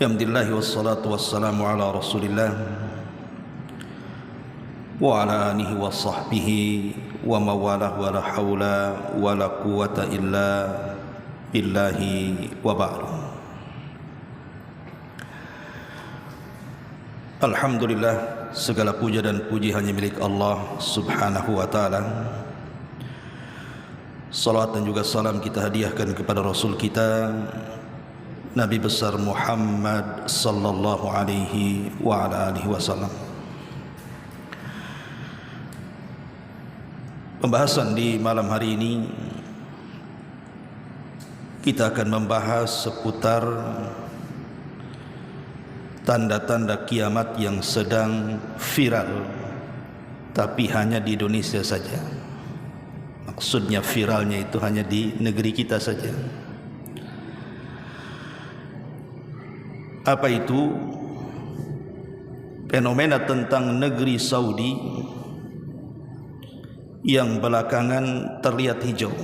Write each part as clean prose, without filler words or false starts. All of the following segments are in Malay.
Alhamdulillah wassalatu wassalamu ala Rasulillah wa ala alihi wa sahbihi wa mawalah wa la hawla wa la quwata illa billahi wa ba'du. Alhamdulillah, segala puja dan puji hanya milik Allah Subhanahu wa ta'ala. Salawat dan juga salam kita hadiahkan kepada Rasul kita Nabi besar Muhammad sallallahu alaihi wa ala alihi wasallam. Pembahasan di malam hari ini kita akan membahas seputar tanda-tanda kiamat yang sedang viral, tapi hanya di Indonesia saja. Maksudnya viralnya itu hanya di negeri kita saja. Apa itu? Fenomena tentang negeri Saudi yang belakangan terlihat hijau,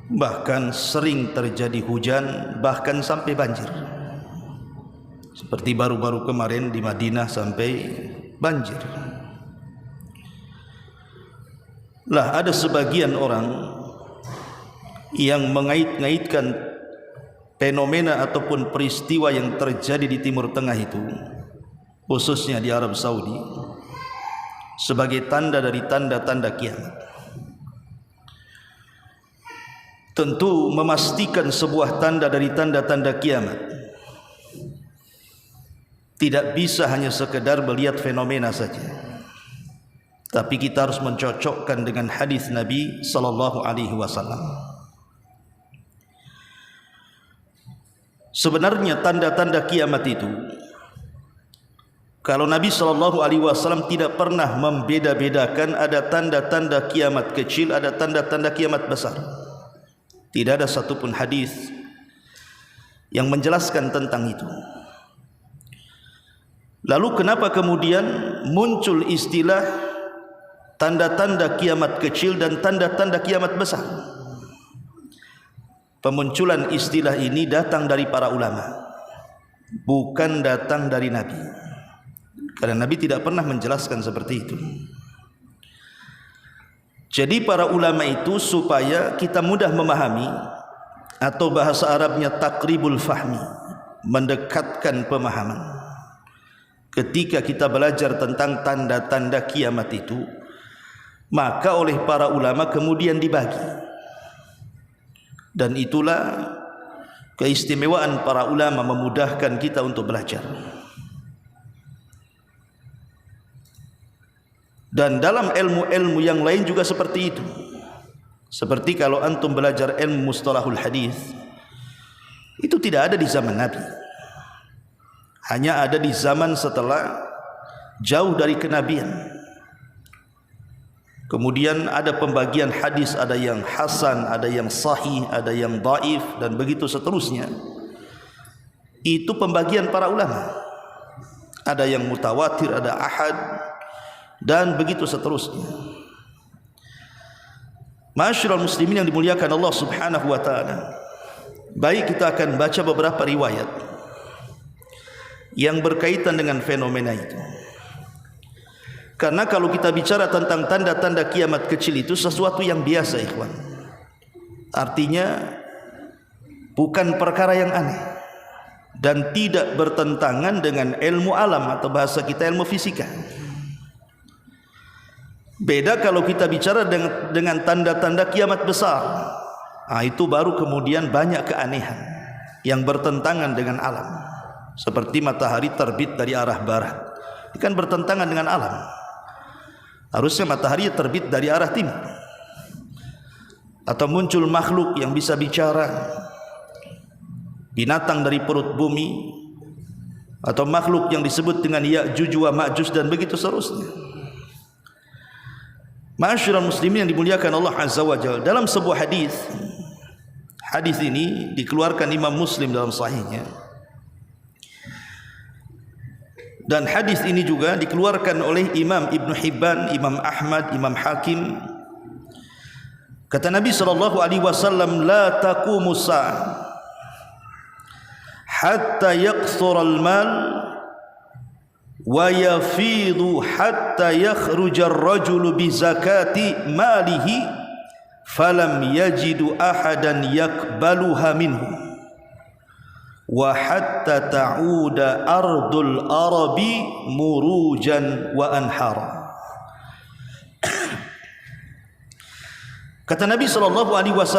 bahkan sering terjadi hujan, bahkan sampai banjir. Seperti baru-baru kemarin di Madinah sampai banjir. Lah, ada sebagian orang yang mengait-ngaitkan fenomena ataupun peristiwa yang terjadi di Timur Tengah itu, khususnya di Arab Saudi, sebagai tanda dari tanda-tanda kiamat. Tentu memastikan sebuah tanda dari tanda-tanda kiamat tidak bisa hanya sekedar melihat fenomena saja, tapi kita harus mencocokkan dengan hadis Nabi sallallahu alaihi wasallam. Sebenarnya tanda-tanda kiamat itu, kalau Nabi SAW tidak pernah membeda-bedakan, ada tanda-tanda kiamat kecil, ada tanda-tanda kiamat besar. Tidak ada satupun hadis yang menjelaskan tentang itu. Lalu kenapa kemudian muncul istilah tanda-tanda kiamat kecil dan tanda-tanda kiamat besar? Pemunculan istilah ini datang dari para ulama, bukan datang dari Nabi. Karena Nabi tidak pernah menjelaskan seperti itu. Jadi para ulama itu supaya kita mudah memahami, atau bahasa Arabnya takribul fahmi, mendekatkan pemahaman. Ketika kita belajar tentang tanda-tanda kiamat itu, maka oleh para ulama kemudian dibagi. Dan itulah keistimewaan para ulama, memudahkan kita untuk belajar. Dan dalam ilmu-ilmu yang lain juga seperti itu. Seperti kalau antum belajar ilmu mustalahul hadis, itu tidak ada di zaman Nabi, hanya ada di zaman setelah, jauh dari kenabian. Kemudian ada pembagian hadis, ada yang hasan, ada yang sahih, ada yang dhaif, dan begitu seterusnya. Itu pembagian para ulama. Ada yang mutawatir, ada ahad, dan begitu seterusnya. Ma'asyiral muslimin yang dimuliakan Allah Subhanahu wa ta'ala, baik, kita akan baca beberapa riwayat yang berkaitan dengan fenomena itu. Karena kalau kita bicara tentang tanda-tanda kiamat kecil itu sesuatu yang biasa, ikhwan. Artinya bukan perkara yang aneh dan tidak bertentangan dengan ilmu alam, atau bahasa kita ilmu fisika. Beda kalau kita bicara dengan tanda-tanda kiamat besar. Nah, itu baru kemudian banyak keanehan yang bertentangan dengan alam. Seperti matahari terbit dari arah barat, itu kan bertentangan dengan alam. Harusnya matahari terbit dari arah timur. Atau muncul makhluk yang bisa bicara, binatang dari perut bumi, atau makhluk yang disebut dengan Ya'juj wa Ma'juj, dan begitu seterusnya. Ma'asyiral muslimin yang dimuliakan Allah Azza wa Jalla, dalam sebuah hadis, hadis ini dikeluarkan Imam Muslim dalam sahihnya, dan hadis ini juga dikeluarkan oleh Imam Ibn Hibban, Imam Ahmad, Imam Hakim. Kata Nabi SAW, la taqumu sa'ah hatta yakthura al-mal wa yafidu hatta yakhruja ar-rajulu bi zakati malihi falam yajidu ahadan yakbaluha minhu wa hatta ta'uda ardul arabi murujan wa anhara. Kata Nabi SAW,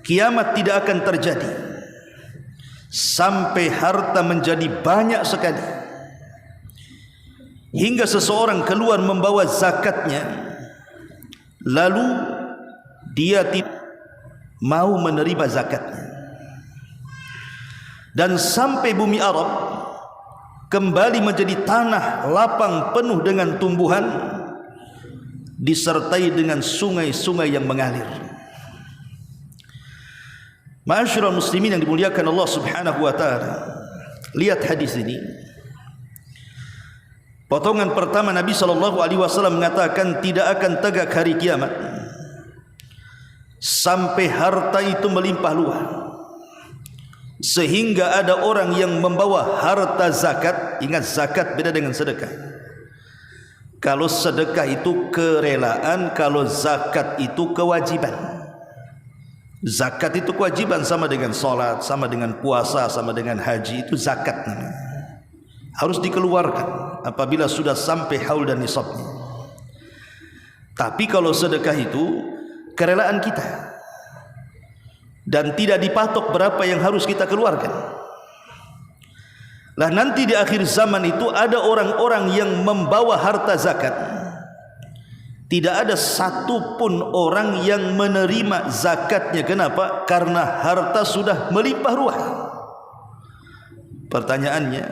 kiamat tidak akan terjadi sampai harta menjadi banyak sekali, hingga seseorang keluar membawa zakatnya, lalu dia tidak mau menerima zakatnya, dan sampai bumi Arab kembali menjadi tanah lapang penuh dengan tumbuhan, disertai dengan sungai-sungai yang mengalir. Ma'asyiral muslimin yang dimuliakan Allah Subhanahu wa taala, lihat hadis ini. Potongan pertama, Nabi SAW mengatakan tidak akan tegak hari kiamat sampai harta itu melimpah luas, sehingga ada orang yang membawa harta zakat. Ingat, zakat beda dengan sedekah. Kalau sedekah itu kerelaan, kalau zakat itu kewajiban. Zakat itu kewajiban, sama dengan salat, sama dengan puasa, sama dengan haji. Itu zakat namanya. Harus dikeluarkan apabila sudah sampai haul dan nisabnya. Tapi kalau sedekah itu kerelaan kita, dan tidak dipatok berapa yang harus kita keluarkan. Lah nanti di akhir zaman itu ada orang-orang yang membawa harta zakat. Tidak ada satu pun orang yang menerima zakatnya. Kenapa? Karena harta sudah melimpah ruah. Pertanyaannya,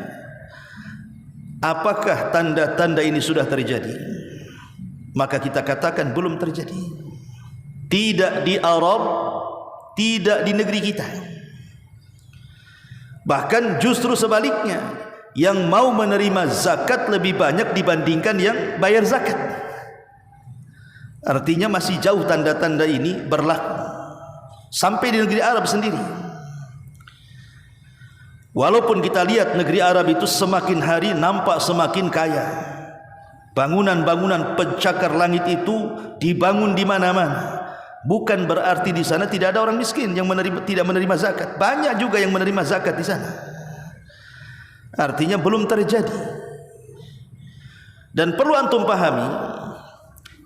apakah tanda-tanda ini sudah terjadi? Maka kita katakan belum terjadi. Tidak di Arab, tidak di negeri kita. Bahkan justru sebaliknya, yang mau menerima zakat lebih banyak dibandingkan yang bayar zakat. Artinya masih jauh tanda-tanda ini berlaku sampai di negeri Arab sendiri. Walaupun kita lihat negeri Arab itu semakin hari nampak semakin kaya, bangunan-bangunan pencakar langit itu dibangun di mana-mana. Bukan berarti di sana tidak ada orang miskin yang tidak menerima zakat. Banyak juga yang menerima zakat di sana. Artinya belum terjadi. Dan perlu antum pahami,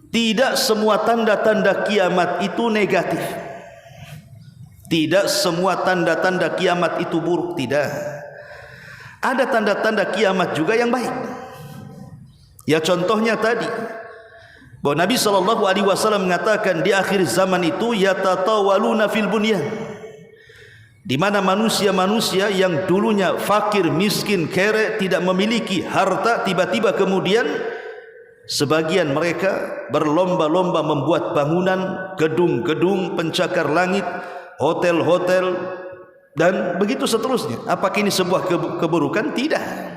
tidak semua tanda-tanda kiamat itu negatif. Tidak semua tanda-tanda kiamat itu buruk, tidak. Ada tanda-tanda kiamat juga yang baik. Ya, contohnya tadi, bahwa Nabi SAW mengatakan di akhir zaman itu yatatawaluna fil bunyan, di mana manusia-manusia yang dulunya fakir, miskin, kere, tidak memiliki harta, tiba-tiba kemudian sebagian mereka berlomba-lomba membuat bangunan, gedung-gedung pencakar langit, hotel-hotel, dan begitu seterusnya. Apakah ini sebuah keburukan? Tidak.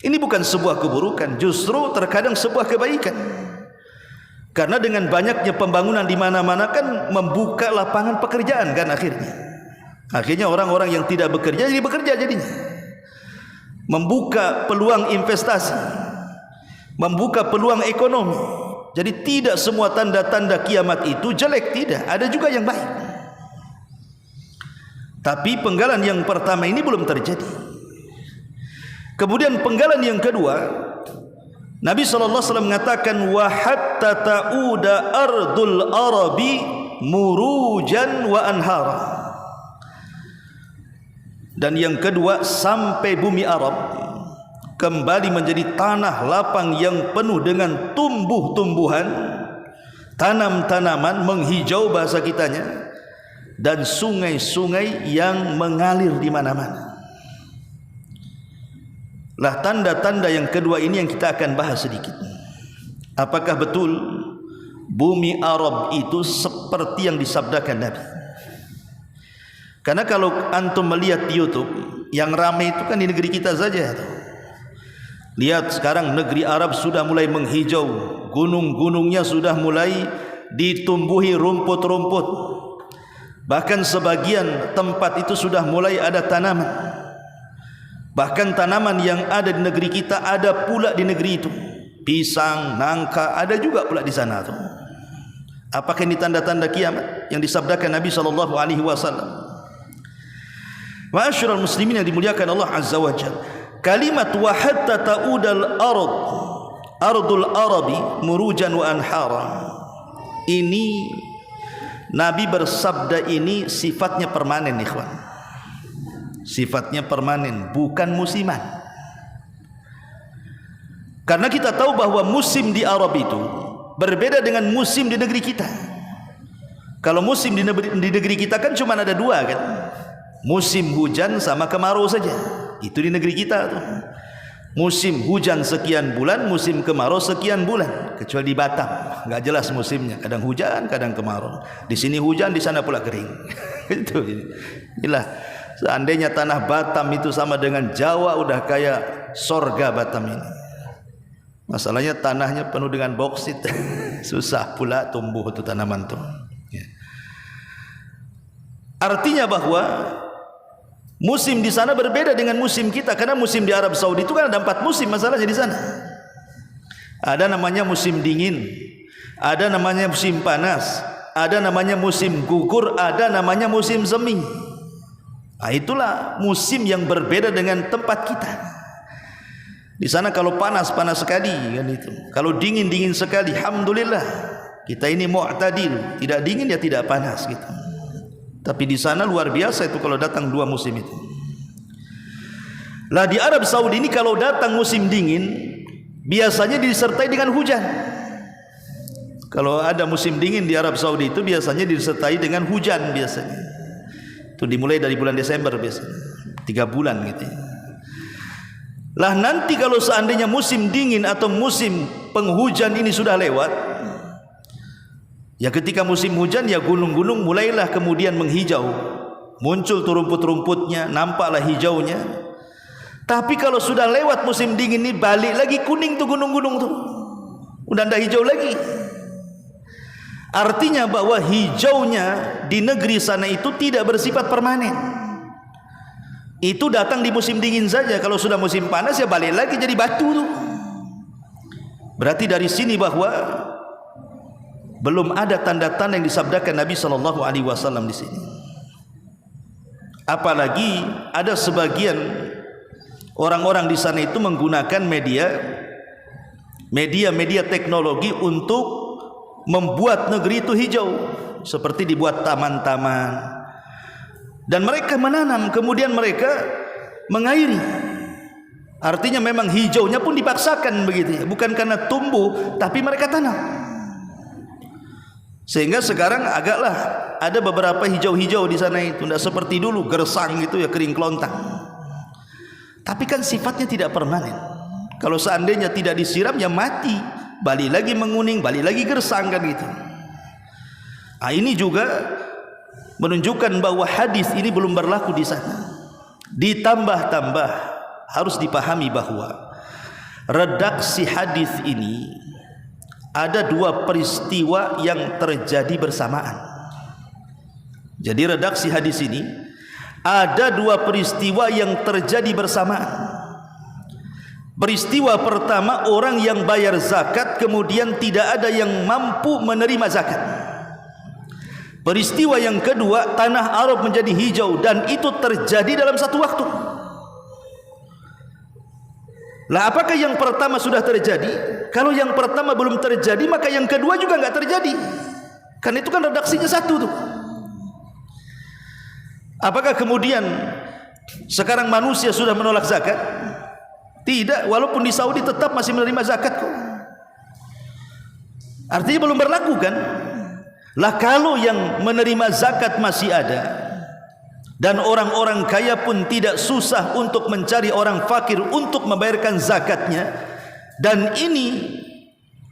Ini bukan sebuah keburukan, justru terkadang sebuah kebaikan. Karena dengan banyaknya pembangunan di mana-mana kan membuka lapangan pekerjaan kan akhirnya. Akhirnya orang-orang yang tidak bekerja jadi bekerja jadinya. Membuka peluang investasi, membuka peluang ekonomi. Jadi tidak semua tanda-tanda kiamat itu jelek, tidak. Ada juga yang baik. Tapi penggalan yang pertama ini belum terjadi. Kemudian penggalan yang kedua, Nabi SAW mengatakan wa hatta ta'uda ardul arabi murujan wa anhara. Dan yang kedua, sampai bumi Arab kembali menjadi tanah lapang yang penuh dengan tumbuh-tumbuhan, tanam-tanaman, menghijau bahasa kitanya, dan sungai-sungai yang mengalir di mana-mana. Lah tanda-tanda yang kedua ini yang kita akan bahas sedikit. Apakah betul bumi Arab itu seperti yang disabdakan Nabi? Karena kalau antum melihat di YouTube, yang ramai itu kan di negeri kita saja. Lihat sekarang negeri Arab sudah mulai menghijau, gunung-gunungnya sudah mulai ditumbuhi rumput-rumput. Bahkan sebagian tempat itu sudah mulai ada tanaman. Bahkan tanaman yang ada di negeri kita ada pula di negeri itu. Pisang, nangka ada juga pula di sana tuh. Apakah ini tanda-tanda kiamat yang disabdakan Nabi sallallahu alaihi wasallam? Ma'asyiral muslimin yang dimuliakan Allah azza wa jalla. Kalimat wa hatta ta'udal ardul arabi murujan wa anhara. Ini Nabi bersabda ini sifatnya permanen, ikhwan. Sifatnya permanen, bukan musiman. Karena kita tahu bahwa musim di Arab itu berbeda dengan musim di negeri kita. Kalau musim di negeri kita kan cuma ada dua kan, musim hujan sama kemarau saja. Itu di negeri kita tuh. Musim hujan sekian bulan, musim kemarau sekian bulan. Kecuali di Batam, nggak jelas musimnya. Kadang hujan, kadang kemarau. Di sini hujan, di sana pula kering. Itu. Inilah. Seandainya tanah Batam itu sama dengan Jawa, udah kayak sorga Batam ini. Masalahnya tanahnya penuh dengan boksit. Susah pula tumbuh itu tanaman tuh. Artinya bahwa musim di sana berbeda dengan musim kita. Karena musim di Arab Saudi itu kan ada 4 musim masalahnya di sana. Ada namanya musim dingin, ada namanya musim panas, ada namanya musim gugur, ada namanya musim semi. Nah, itulah musim yang berbeda dengan tempat kita. Di sana kalau panas, panas sekali kan itu. Kalau dingin, dingin sekali. Alhamdulillah. Kita ini mu'tadil, tidak dingin ya tidak panas gitu. Tapi di sana luar biasa itu kalau datang 2 musim itu. Lah di Arab Saudi ini kalau datang musim dingin biasanya disertai dengan hujan. Kalau ada musim dingin di Arab Saudi itu biasanya disertai dengan hujan biasanya. Itu dimulai dari bulan Desember biasanya. 3 bulan gitu ya. Lah nanti kalau seandainya musim dingin atau musim penghujan ini sudah lewat, ya ketika musim hujan ya gunung-gunung mulailah kemudian menghijau, muncul tuh rumput-rumputnya, nampaklah hijaunya. Tapi kalau sudah lewat musim dingin ini balik lagi kuning tuh gunung-gunung tuh, udah tidak hijau lagi. Artinya bahwa hijaunya di negeri sana itu tidak bersifat permanen. Itu datang di musim dingin saja. Kalau sudah musim panas ya balik lagi jadi batu tuh. Berarti dari sini bahwa belum ada tanda-tanda yang disabdakan Nabi sallallahu alaihi wasallam di sini. Apalagi ada sebagian orang-orang di sana itu menggunakan media teknologi untuk membuat negeri itu hijau, seperti dibuat taman-taman. Dan mereka menanam, kemudian mereka mengairi. Artinya memang hijaunya pun dipaksakan begitu ya, bukan karena tumbuh, tapi mereka tanam. Sehingga sekarang agaklah ada beberapa hijau-hijau di sana itu, tidak seperti dulu gersang itu ya kering kelontang. Tapi kan sifatnya tidak permanen. Kalau seandainya tidak disiram ya mati, balik lagi menguning, balik lagi gersang kan gitu. Nah, ini juga menunjukkan bahwa hadis ini belum berlaku di sana. Ditambah-tambah harus dipahami bahwa redaksi hadis ini ada 2 peristiwa yang terjadi bersamaan. Jadi redaksi hadis ini ada 2 peristiwa yang terjadi bersamaan. Peristiwa pertama, orang yang bayar zakat kemudian tidak ada yang mampu menerima zakat. Peristiwa yang kedua, tanah Arab menjadi hijau, dan itu terjadi dalam satu waktu. Lah apakah yang pertama sudah terjadi? Kalau yang pertama belum terjadi, maka yang kedua juga enggak terjadi. Kan itu kan redaksinya satu tuh. Apakah kemudian sekarang manusia sudah menolak zakat? Tidak, walaupun di Saudi tetap masih menerima zakat kok. Artinya belum berlaku kan? Lah kalau yang menerima zakat masih ada, dan orang-orang kaya pun tidak susah untuk mencari orang fakir untuk membayarkan zakatnya, dan ini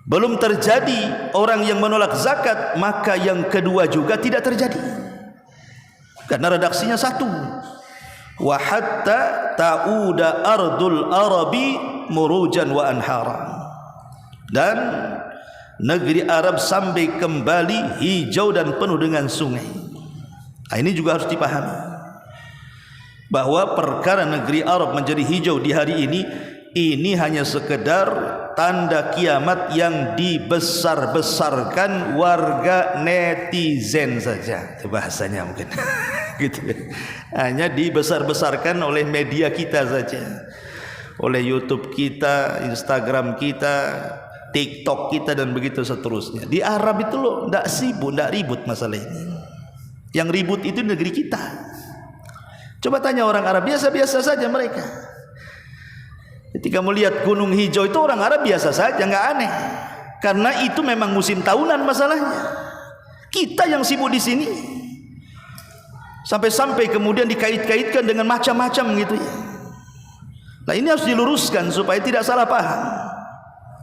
belum terjadi orang yang menolak zakat, maka yang kedua juga tidak terjadi. Karena redaksinya satu. Wa hatta ta'uda ardul arabi murujan wa anhara. Dan negeri Arab sampai kembali hijau dan penuh dengan sungai. Ini juga harus dipahami, bahwa perkara negeri Arab menjadi hijau di hari ini hanya sekedar tanda kiamat yang dibesar-besarkan warga netizen saja. Itu bahasanya mungkin gitu. Hanya dibesar-besarkan oleh media kita saja, oleh YouTube kita, Instagram kita, TikTok kita, dan begitu seterusnya. Di Arab itu loh tidak sibuk, tidak ribut masalah ini. Yang ribut itu negeri kita. Coba tanya orang Arab, biasa-biasa saja mereka. Ketika melihat gunung hijau itu orang Arab biasa saja, nggak aneh. Karena itu memang musim tahunan masalahnya. Kita yang sibuk di sini, sampai-sampai kemudian dikait-kaitkan dengan macam-macam gitu ya. Nah, ini harus diluruskan supaya tidak salah paham.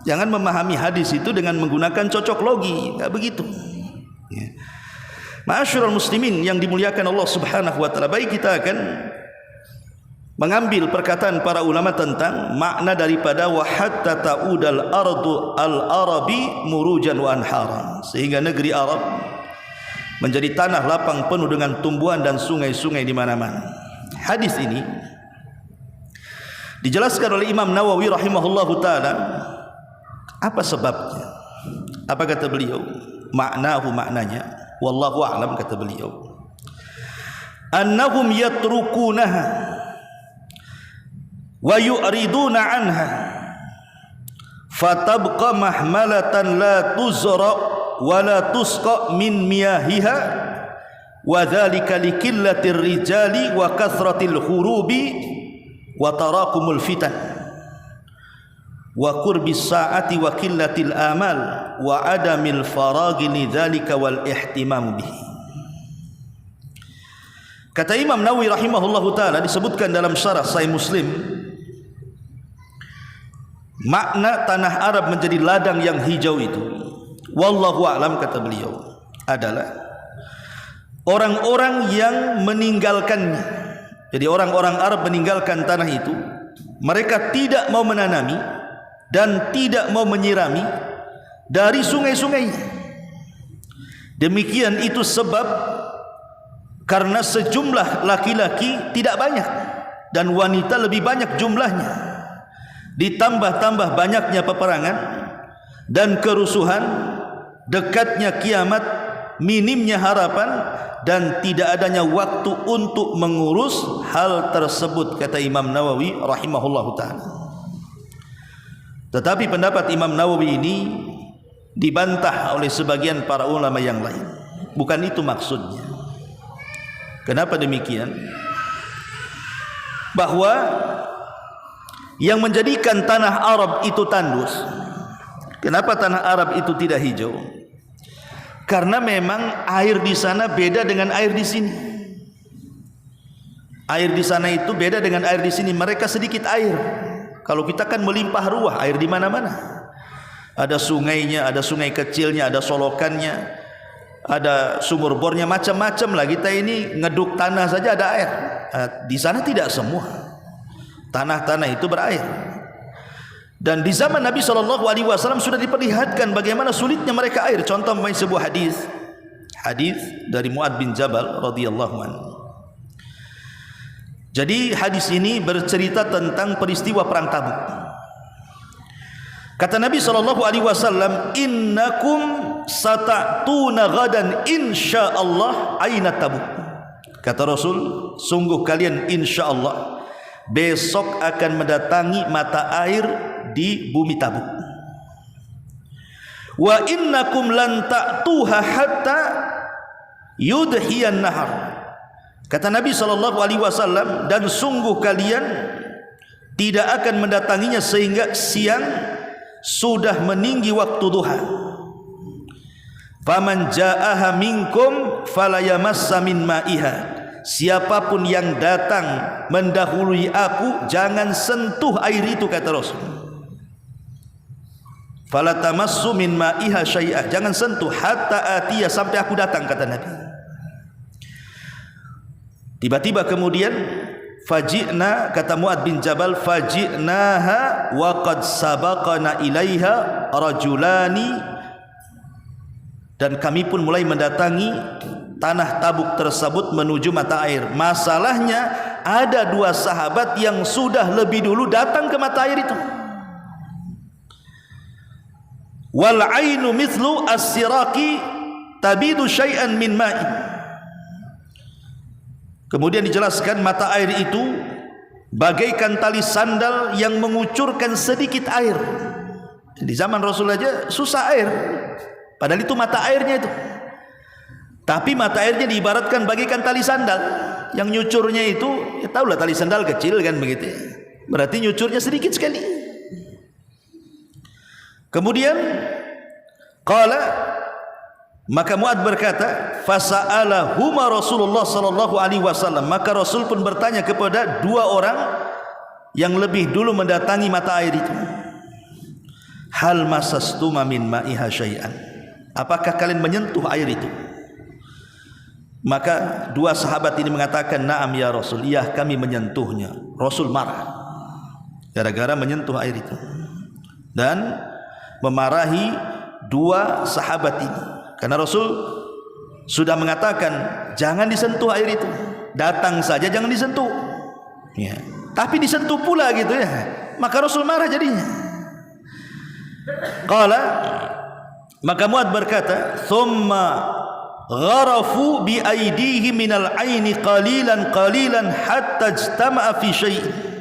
Jangan memahami hadis itu dengan menggunakan cocok logi, nggak begitu. Ya. Ma'asyiral muslimin yang dimuliakan Allah Subhanahu wa taala, baik kita akan mengambil perkataan para ulama tentang makna daripada wa hatta ta'udal ardu al-arabi murujan wa anharan, sehingga negeri Arab menjadi tanah lapang penuh dengan tumbuhan dan sungai-sungai di mana-mana. Hadis ini dijelaskan oleh Imam Nawawi rahimahullahu taala. Apa sebabnya? Apa kata beliau? Maknanya wallahu a'lam, kata beliau, annahum yatrukunaha wa yu'riduna anha fatabqa mahmalatan la tuzra wa la tusqa min miyahiha wa dhalika likillatir rijali wa kathratil hurubi wa tarakumul fitan wa qurbis saati wa qillatil amal wa adamil faragi lidzalika wal ihtimam bihi. Kata Imam Nawawi rahimahullahu taala, disebutkan dalam syarah Sahih Muslim, makna tanah Arab menjadi ladang yang hijau itu, wallahu a'lam, kata beliau, adalah orang-orang yang meninggalkannya. Jadi orang-orang Arab meninggalkan tanah itu, mereka tidak mau menanami dan tidak mau menyirami dari sungai-sungainya. Demikian itu sebab karena sejumlah laki-laki tidak banyak dan wanita lebih banyak jumlahnya, ditambah-tambah banyaknya peperangan dan kerusuhan, dekatnya kiamat, minimnya harapan, dan tidak adanya waktu untuk mengurus hal tersebut, kata Imam Nawawi rahimahullahu ta'ala. Tetapi pendapat Imam Nawawi ini dibantah oleh sebagian para ulama yang lain. Bukan itu maksudnya. Kenapa demikian? Bahwa yang menjadikan tanah Arab itu tandus, kenapa tanah Arab itu tidak hijau? Karena memang air di sana beda dengan air di sini. Air di sana itu beda dengan air di sini. Mereka sedikit air. Kalau kita kan melimpah ruah, air di mana-mana. Ada sungainya, ada sungai kecilnya, ada solokannya, ada sumur bornya, macam-macam lah. Kita ini ngeduk tanah saja ada air. Di sana tidak semua. Tanah-tanah itu berair. Dan di zaman Nabi SAW sudah diperlihatkan bagaimana sulitnya mereka air. Contoh sebuah hadis dari Mu'adz bin Jabal radhiyallahu anhu. Jadi hadis ini bercerita tentang peristiwa perang Tabuk. Kata Nabi SAW, innakum sata'tuna ghadan insyaallah aina Tabuk. Kata Rasul, sungguh kalian insyaallah besok akan mendatangi mata air di bumi Tabuk. Wa innakum lan ta'tuha hatta yudhiyan nahar. Kata Nabi SAW, dan sungguh kalian tidak akan mendatanginya sehingga siang sudah meninggi waktu duha. Faman ja'aha minkum falayamassa min ma'iha. Siapapun yang datang mendahului aku, jangan sentuh air itu, kata Rasul. Falatamassu min ma'iha syai'ah, jangan sentuh hatta atiyah, sampai aku datang, kata Nabi. Tiba-tiba kemudian faji'na, kata Mu'adz bin Jabal, faji'naha wa qad sabaqana ilaiha rajulani dan kami pun mulai mendatangi tanah Tabuk tersebut menuju mata air. Masalahnya ada 2 sahabat yang sudah lebih dulu datang ke mata air itu. Wal ainu mithlu as-siraqi tabidu syai'an min ma'in. Kemudian dijelaskan mata air itu bagaikan tali sandal yang mengucurkan sedikit air. Di zaman Rasul aja susah air, padahal itu mata airnya itu. Tapi mata airnya diibaratkan bagaikan tali sandal yang nyucurnya itu, ya tahulah tali sandal kecil kan begitu. Berarti nyucurnya sedikit sekali. Kemudian qala, maka Mu'adz berkata, fasa'alahuma Rasulullah sallallahu alaihi wasallam, maka Rasul pun bertanya kepada 2 orang yang lebih dulu mendatangi mata air itu, hal masastuma min ma'iha syai'an, apakah kalian menyentuh air itu? Maka 2 sahabat ini mengatakan, na'am ya Rasul, iya kami menyentuhnya. Rasul marah gara-gara menyentuh air itu dan memarahi 2 sahabat ini, karena Rasul sudah mengatakan jangan disentuh air itu, datang saja jangan disentuh ya. Tapi disentuh pula gitu ya, maka Rasul marah jadinya. Qala, maka Mu'adz berkata, thumma gharafu bi aydihim minal aini qalilan qalilan hatta ijtama'a fi syai'.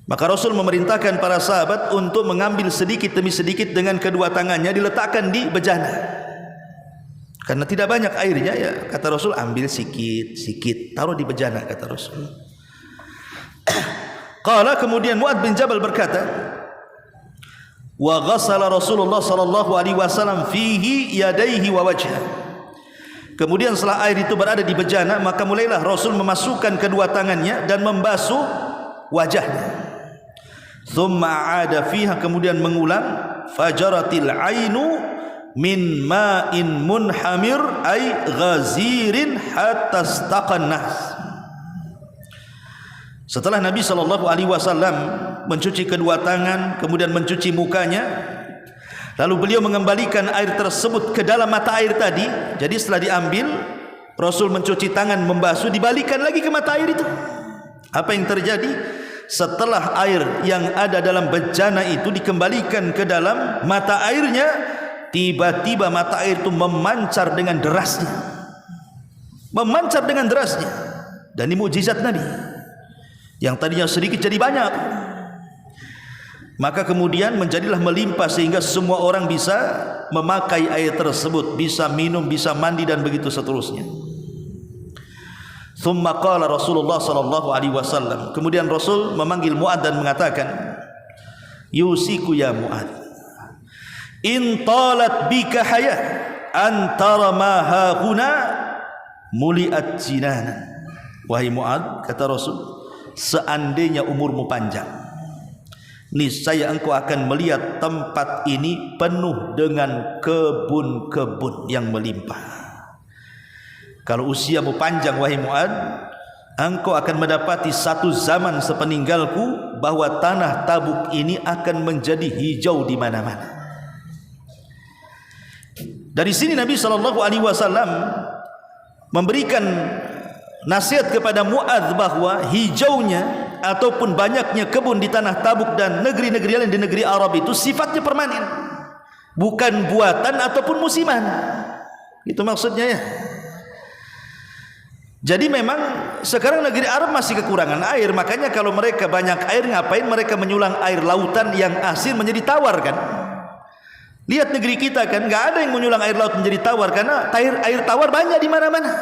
Maka Rasul memerintahkan para sahabat untuk mengambil sedikit demi sedikit dengan kedua tangannya, diletakkan di bejana. Karena tidak banyak airnya ya, kata Rasul, ambil sikit-sikit, taruh di bejana, kata Rasul. Qala, kemudian Mu'adz bin Jabal berkata, wa ghassala Rasulullah sallallahu alaihi wasallam fihi yadayhi wa wajhah. Kemudian setelah air itu berada di bejana, maka mulailah Rasul memasukkan kedua tangannya dan membasuh wajahnya. Thumma 'ada fiha, kemudian mengulang, fajaratil ainu min ma'in munhamir ay ghazirin hatta istaqan nas. Setelah Nabi sallallahu alaihi wasallam mencuci kedua tangan, kemudian mencuci mukanya, lalu beliau mengembalikan air tersebut ke dalam mata air tadi. Jadi setelah diambil, Rasul mencuci tangan, membasuh, dibalikan lagi ke mata air itu. Apa yang terjadi? Setelah air yang ada dalam bejana itu dikembalikan ke dalam mata airnya, tiba-tiba mata air itu memancar dengan derasnya. Memancar dengan derasnya. Dan ini mukjizat Nabi. Yang tadinya sedikit jadi banyak. Maka kemudian menjadilah melimpah sehingga semua orang bisa memakai air tersebut, bisa minum, bisa mandi dan begitu seterusnya. Thumma qala Rasulullah sallallahu alaihi wasallam, kemudian Rasul memanggil Mu'adz dan mengatakan, yusiku ya Mu'adz, in talat bika hayah antara ma hahuna muliat jinanan. Wahai Mu'adz, kata Rasul, seandainya umurmu panjang, niscaya engkau akan melihat tempat ini penuh dengan kebun-kebun yang melimpah. Kalau usiamu panjang wahai Mu'adz, engkau akan mendapati satu zaman sepeninggalku bahwa tanah Tabuk ini akan menjadi hijau di mana-mana. Dari sini Nabi SAW memberikan nasihat kepada Mu'adz bahwa hijaunya ataupun banyaknya kebun di tanah Tabuk dan negeri-negeri lain di negeri Arab itu sifatnya permanen, bukan buatan ataupun musiman. Itu maksudnya ya. Jadi memang sekarang negeri Arab masih kekurangan air, makanya kalau mereka banyak air, ngapain mereka menyulang air lautan yang asin menjadi tawar kan? Lihat negeri kita kan, nggak ada yang menyulang air laut menjadi tawar karena air tawar banyak di mana-mana.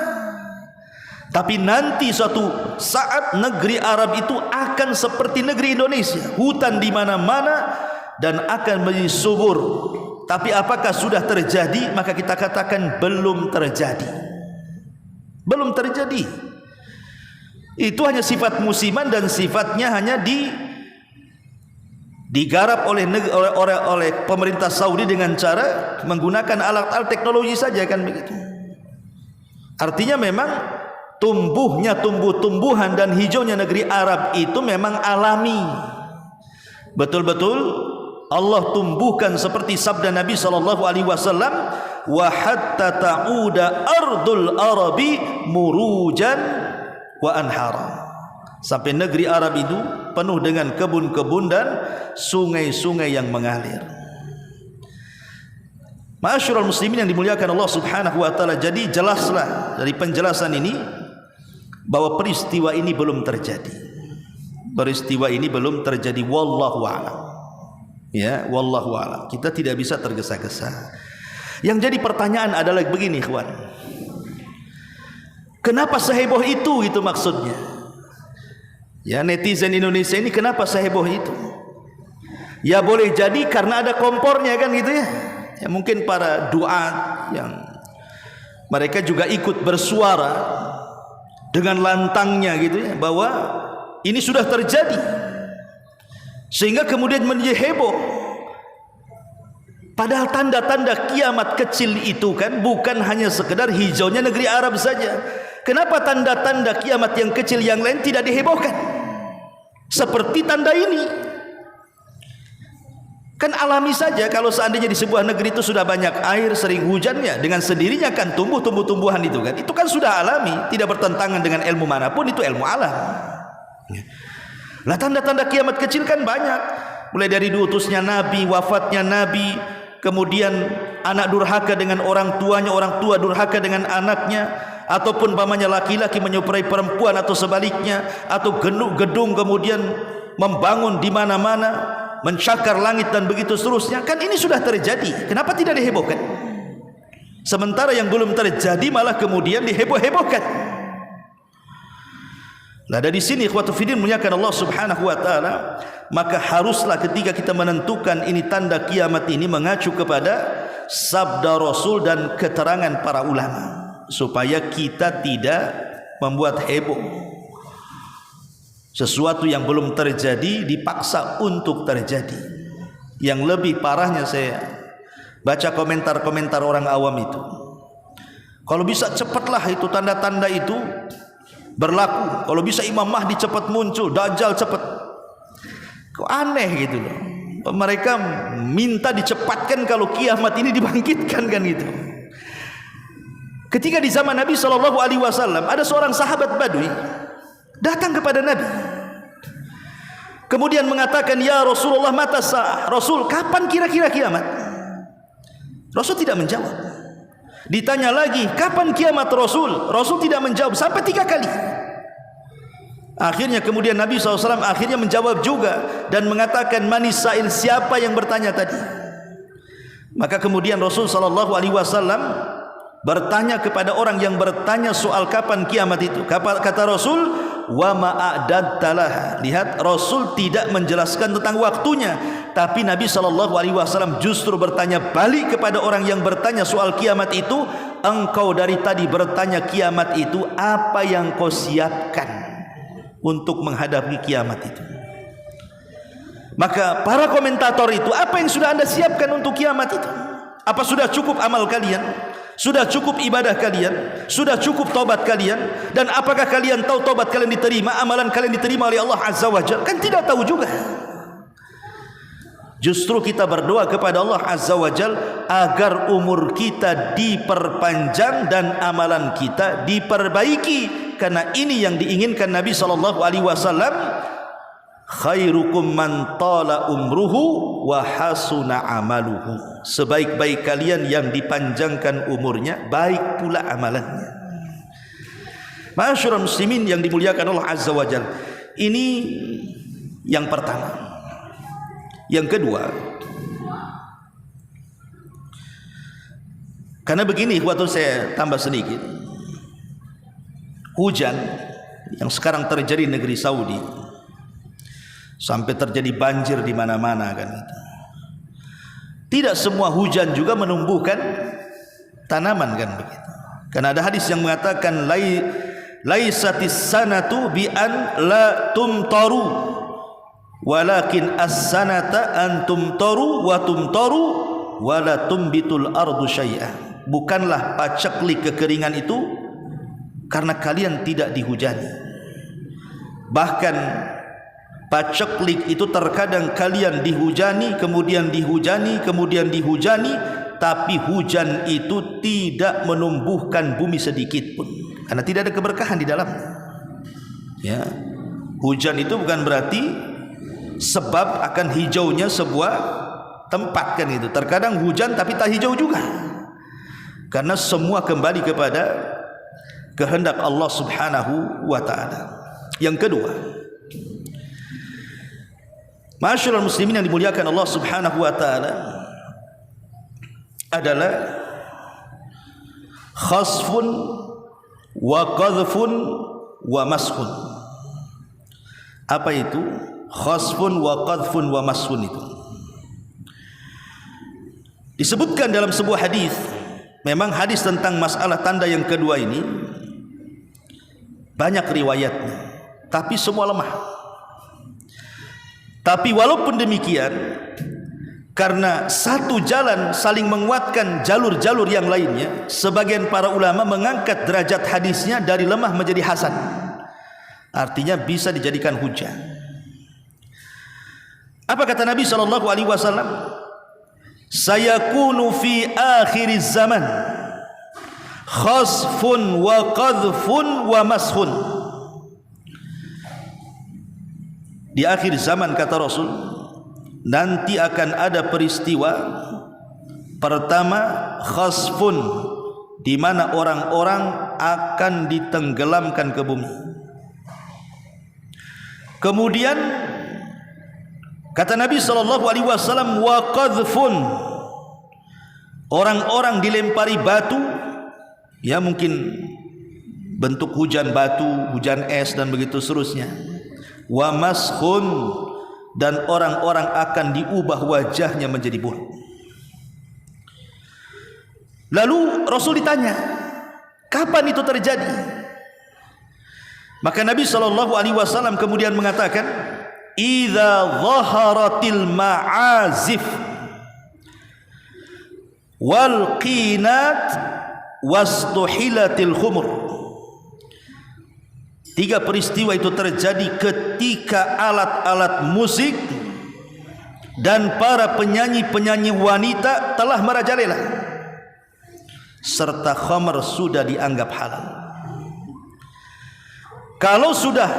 Tapi nanti suatu saat negeri Arab itu akan seperti negeri Indonesia, hutan di mana-mana dan akan menjadi subur. Tapi apakah sudah terjadi? Maka kita katakan belum terjadi. Belum terjadi. Itu hanya sifat musiman dan sifatnya hanya digarap oleh pemerintah Saudi dengan cara menggunakan alat-alat teknologi saja kan begitu. Artinya memang tumbuhnya tumbuh-tumbuhan dan hijaunya negeri Arab itu memang alami. Betul-betul Allah tumbuhkan seperti sabda Nabi SAW, wa hatta ta'uda ardul arabi murujan wa anhara. Sampai negeri Arab itu penuh dengan kebun-kebun dan sungai-sungai yang mengalir. Ma'asyiral muslimin yang dimuliakan Allah Subhanahu wa taala, jadi jelaslah dari penjelasan ini bahwa peristiwa ini belum terjadi. Peristiwa ini belum terjadi, wallahu a'lam. Ya, wallahu a'lam. Kita tidak bisa tergesa-gesa. Yang jadi pertanyaan adalah begini, ikhwan. Kenapa seheboh itu maksudnya? Ya, netizen Indonesia ini kenapa seheboh itu? Ya boleh jadi karena ada kompornya kan gitu ya. Ya mungkin para duat yang mereka juga ikut bersuara dengan lantangnya gitu ya, bahwa ini sudah terjadi, sehingga kemudian menjadi heboh. Padahal tanda-tanda kiamat kecil itu kan bukan hanya sekedar hijaunya negeri Arab saja. Kenapa tanda-tanda kiamat yang kecil yang lain tidak dihebohkan seperti tanda ini? Kan alami saja kalau seandainya di sebuah negeri itu sudah banyak air, sering hujannya, dengan sendirinya kan tumbuh tumbuh-tumbuhan itu kan. Itu kan sudah alami, tidak bertentangan dengan ilmu manapun, itu ilmu alam. Lah tanda-tanda kiamat kecil kan banyak. Mulai dari diutusnya Nabi, wafatnya Nabi, kemudian anak durhaka dengan orang tuanya, orang tua durhaka dengan anaknya, ataupun pamannya laki-laki menyuperai perempuan atau sebaliknya, atau gedung kemudian membangun di mana-mana, mencakar langit dan begitu seterusnya. Kan ini sudah terjadi, kenapa tidak dihebohkan? Sementara yang belum terjadi malah kemudian diheboh-hebohkan. Nah dari sini ikhwatu fiddin muliakan Allah Subhanahu wa taala, maka haruslah ketika kita menentukan ini tanda kiamat ini mengacu kepada sabda Rasul dan keterangan para ulama, supaya kita tidak membuat heboh. Sesuatu yang belum terjadi dipaksa untuk terjadi. Yang lebih parahnya, saya baca komentar-komentar orang awam itu, kalau bisa cepatlah itu tanda-tanda itu berlaku, kalau bisa Imam Mahdi cepat muncul, Dajjal cepat. Kok aneh gitu loh. Mereka minta dicepatkan kalau kiamat ini dibangkitkan kan gitu. Ketika di zaman Nabi SAW ada seorang sahabat Badui datang kepada Nabi, kemudian mengatakan, ya Rasulullah, mata sa'ah. Rasul, kapan kira-kira kiamat? Rasul tidak menjawab. Ditanya lagi, kapan kiamat Rasul? Rasul tidak menjawab sampai 3 kali. Akhirnya kemudian Nabi SAW akhirnya menjawab juga dan mengatakan, manis sa'il, siapa yang bertanya tadi? Maka kemudian Rasul SAW bertanya kepada orang yang bertanya soal kapan kiamat itu. Kata Rasul, wa ma'adadtalah. Lihat, Rasul tidak menjelaskan tentang waktunya, tapi Nabi SAW justru bertanya balik kepada orang yang bertanya soal kiamat itu, engkau dari tadi bertanya kiamat itu, apa yang kau siapkan untuk menghadapi kiamat itu? Maka para komentator itu, apa yang sudah anda siapkan untuk kiamat itu? Apa sudah cukup amal kalian? Sudah cukup ibadah kalian? Sudah cukup taubat kalian? Dan apakah kalian tahu taubat kalian diterima, amalan kalian diterima oleh Allah Azza wa Jalla? Kan tidak tahu juga. Justru kita berdoa kepada Allah Azza wa Jalla agar umur kita diperpanjang dan amalan kita diperbaiki, karena ini yang diinginkan Nabi SAW. Khairukum man tala umruhu wa hasuna amaluhu. Sebaik-baik kalian yang dipanjangkan umurnya, baik pula amalannya. Ma'asyiral muslimin yang dimuliakan Allah Azza wa Jalla. Ini yang pertama. Yang kedua, karena begini, waktu saya tambah sedikit, hujan yang sekarang terjadi di negeri Saudi, sampai terjadi banjir di mana-mana kan itu. Tidak semua hujan juga menumbuhkan tanaman kan begitu. Karena ada hadis yang mengatakan laisatis sanatu bi an la tumtaru walakin as-sanata an tumtaru wa tumtaru wa la tumbitul ardu syai'a. Bukanlah paceklik kekeringan itu karena kalian tidak dihujani. Bahkan paceklik itu terkadang kalian dihujani, kemudian dihujani, kemudian dihujani, tetapi hujan itu tidak menumbuhkan bumi sedikit pun, karena tidak ada keberkahan di dalamnya. Ya, hujan itu bukan berarti sebab akan hijaunya sebuah tempat, kan itu. Terkadang hujan tapi tak hijau juga, karena semua kembali kepada kehendak Allah Subhanahu wa taala. Yang kedua, Ma'asyiral muslimin yang dimuliakan Allah Subhanahu wa taala, adalah khasfun wa qadhfun wa mashun. Apa itu khasfun wa qadhfun wa mashun? Itu disebutkan dalam sebuah hadis. Memang hadis tentang masalah tanda yang kedua ini banyak riwayatnya, tapi semua lemah. Tapi walaupun demikian, karena satu jalan saling menguatkan jalur-jalur yang lainnya, sebagian para ulama mengangkat derajat hadisnya dari lemah menjadi hasan. Artinya bisa dijadikan hujah. Apa kata Nabi SAW? Sayakunu fi akhiriz zaman khasfun wa qadhfun wa mashun. Di akhir zaman, kata Rasul, nanti akan ada peristiwa. Pertama, khasfun, di mana orang-orang akan ditenggelamkan ke bumi. Kemudian kata Nabi SAW, wa qadhfun, orang-orang dilempari batu, ya mungkin bentuk hujan batu, hujan es dan begitu seterusnya. Wa mashun, dan orang-orang akan diubah wajahnya menjadi buruk. Lalu Rasul ditanya, kapan itu terjadi? Maka Nabi SAW kemudian mengatakan, idza dhaharatil ma'azif wal qinat wastuhilatil khumur. Tiga peristiwa itu terjadi ketika alat-alat musik dan para penyanyi-penyanyi wanita telah merajalela, serta khamr sudah dianggap halal. Kalau sudah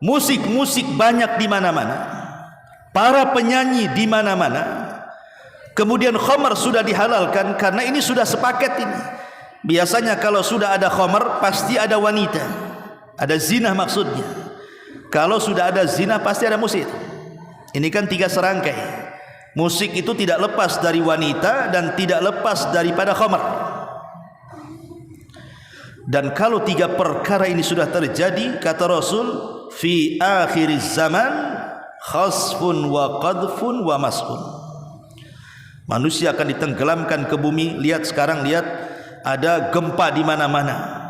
musik-musik banyak di mana-mana, para penyanyi di mana-mana, kemudian khamr sudah dihalalkan, karena ini sudah sepaket ini. Biasanya kalau sudah ada khamr pasti ada wanita, ada zina maksudnya. Kalau sudah ada zina pasti ada musik. Ini kan tiga serangkai. Musik itu tidak lepas dari wanita dan tidak lepas daripada khamr. Dan kalau tiga perkara ini sudah terjadi, kata Rasul, fi akhir zaman khasfun wa qadhfun wa mashun. Manusia akan ditenggelamkan ke bumi. Lihat sekarang, lihat ada gempa di mana-mana.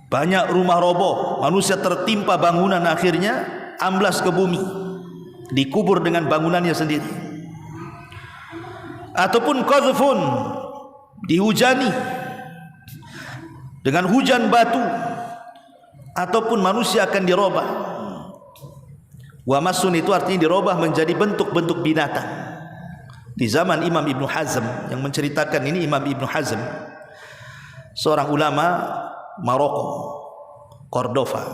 Banyak rumah roboh, manusia tertimpa bangunan, akhirnya amblas ke bumi, dikubur dengan bangunannya sendiri. Ataupun qadhfun, dihujani dengan hujan batu, ataupun manusia akan dirubah. Wa masun itu artinya dirubah menjadi bentuk-bentuk binatang. Di zaman Imam Ibn Hazm, yang menceritakan ini Imam Ibn Hazm, seorang ulama Maroko, Cordova.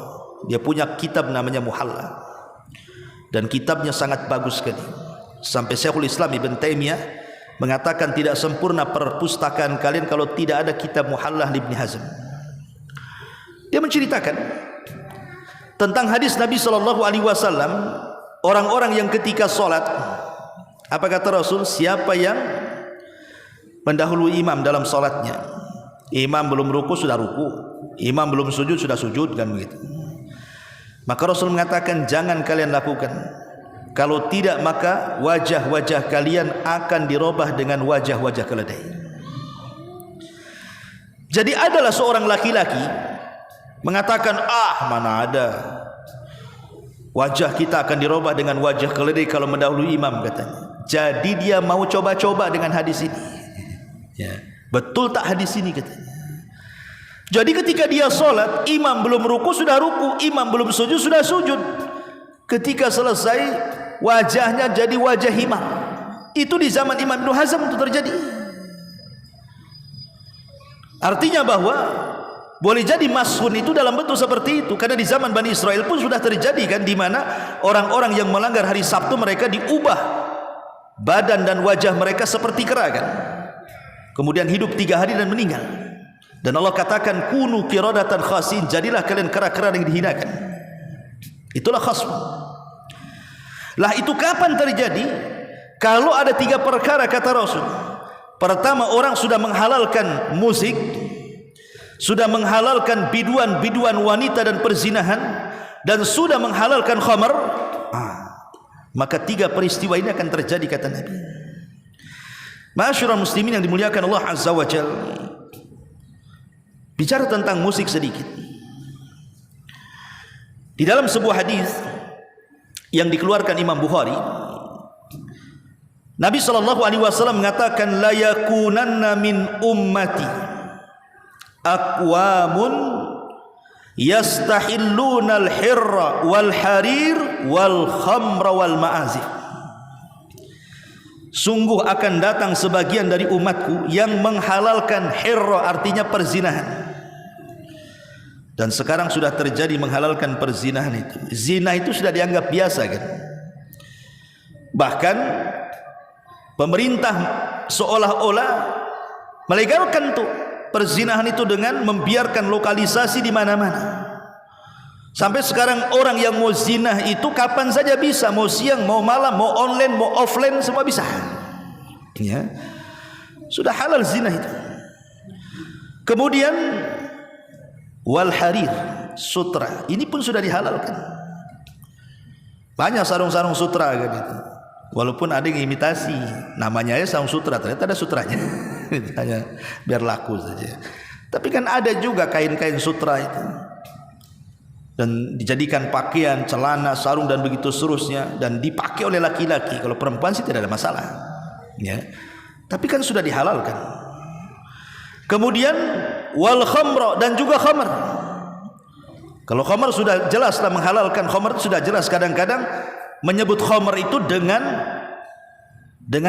Dia punya kitab namanya Muhalla, dan kitabnya sangat bagus sekali. Sampai Syekhul Islam Ibn Taimiyah mengatakan tidak sempurna perpustakaan kalian kalau tidak ada kitab Muhalla Ibn Hazm. Dia menceritakan tentang hadis Nabi SAW, orang-orang yang ketika sholat, apa kata Rasul? Siapa yang mendahului imam dalam sholatnya? Imam belum ruku sudah ruku, imam belum sujud sudah sujud, kan begitu. Maka Rasul mengatakan, jangan kalian lakukan. Kalau tidak, maka wajah-wajah kalian akan dirubah dengan wajah-wajah keledai. Jadi adalah seorang laki-laki mengatakan, mana ada, wajah kita akan dirubah dengan wajah keledai kalau mendahului imam, katanya. Jadi dia mau coba-coba dengan hadis ini. Ya, betul tak hadis ini, katanya. Jadi ketika dia sholat, imam belum ruku sudah ruku, imam belum sujud sudah sujud. Ketika selesai, wajahnya jadi wajah himar. Itu di zaman Imam Ibn Hazm itu terjadi. Artinya bahwa boleh jadi mashun itu dalam bentuk seperti itu, karena di zaman Bani Israel pun sudah terjadi kan, di mana orang-orang yang melanggar hari Sabtu mereka diubah badan dan wajah mereka seperti kera kan, kemudian hidup 3 hari dan meninggal. Dan Allah katakan kunu qiradatan khasin, jadilah kalian kera-kera yang dihinakan. Itulah khasm. Lah itu kapan terjadi? Kalau ada 3 perkara kata Rasul. Pertama, orang sudah menghalalkan musik, sudah menghalalkan biduan-biduan wanita dan perzinahan, dan sudah menghalalkan khamar, maka 3 peristiwa ini akan terjadi kata Nabi. Ma'asyiral muslimin yang dimuliakan Allah Azza wa Jalla, bicara tentang musik sedikit. Di dalam sebuah hadis yang dikeluarkan Imam Bukhari, Nabi SAW mengatakan, la yakunanna min ummati aqwamun yastahilluna al-hirra wal harir wal khamra wal ma'azif. Sungguh akan datang sebagian dari umatku yang menghalalkan hirra, artinya perzinahan. Dan sekarang sudah terjadi menghalalkan perzinahan itu. Zina itu sudah dianggap biasa kan. Bahkan pemerintah seolah-olah melegalkan tuh perzinahan itu dengan membiarkan lokalisasi di mana-mana. Sampai sekarang orang yang mau zina itu kapan saja bisa, mau siang, mau malam, mau online, mau offline, semua bisa. Ya. Sudah halal zina itu. Kemudian wal harir, sutra, ini pun sudah dihalalkan. Banyak sarung-sarung sutra kan itu. Walaupun ada yang imitasi, namanya ya sarung sutra, ternyata ada sutranya. Hanya biar laku saja. Tapi kan ada juga kain-kain sutra itu, dan dijadikan pakaian, celana, sarung dan begitu seterusnya, dan dipakai oleh laki-laki. Kalau perempuan sih tidak ada masalah. Ya. Tapi kan sudah dihalalkan. Kemudian wal khamra, dan juga khamar. Kalau khamar sudah jelas lah menghalalkan, khamar itu sudah jelas. Kadang-kadang menyebut khamar itu dengan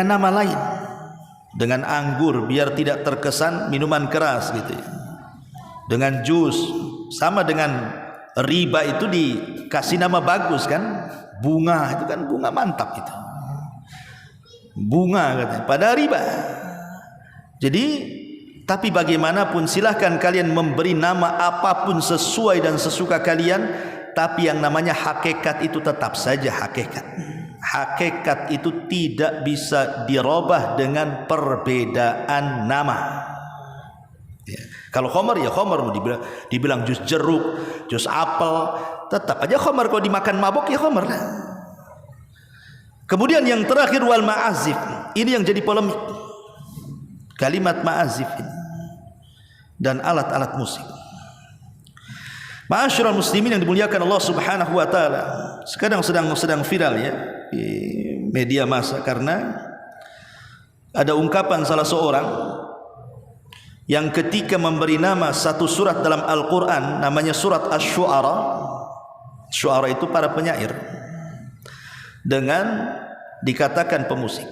nama lain, dengan anggur biar tidak terkesan minuman keras gitu ya. Dengan jus, sama dengan riba itu dikasih nama bagus kan, bunga itu kan bunga mantap itu, bunga katanya, pada riba. Jadi tapi bagaimanapun silahkan kalian memberi nama apapun sesuai dan sesuka kalian, tapi yang namanya hakikat itu tetap saja hakikat. Hakikat itu tidak bisa dirubah dengan perbedaan nama. Ya. Kalau khamar ya khamar, mau dibilang jus jeruk, jus apel, tetap aja khamar. Kalau dimakan mabuk ya khamar. Kemudian yang terakhir wal ma'azif, ini yang jadi polemik. Kalimat ma'azif ini dan alat-alat musik. Ma'asyiral muslimin yang dimuliakan Allah Subhanahu wa taala, sekarang sedang viral ya di media massa, karena ada ungkapan salah seorang yang ketika memberi nama satu surat dalam Al-Qur'an, namanya surat Asy-Syu'ara. Syu'ara itu para penyair, dengan dikatakan pemusik.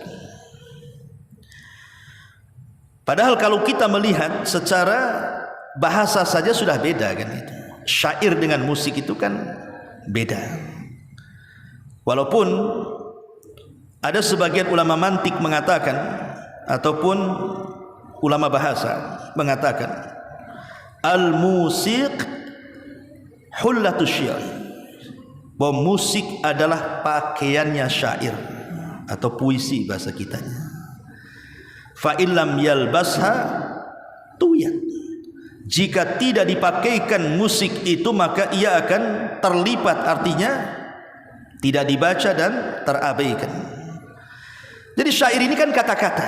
Padahal kalau kita melihat secara bahasa saja sudah beda kan itu. Syair dengan musik itu kan beda. Walaupun ada sebagian ulama mantik mengatakan, ataupun ulama bahasa mengatakan, al-musiq hullatus syair, bahwa musik adalah pakaiannya syair atau puisi bahasa kitanya. Fa illam yalbasha tuyat, jika tidak dipakaikan musik itu maka ia akan terlipat, artinya tidak dibaca dan terabaikan. Jadi syair ini kan kata-kata,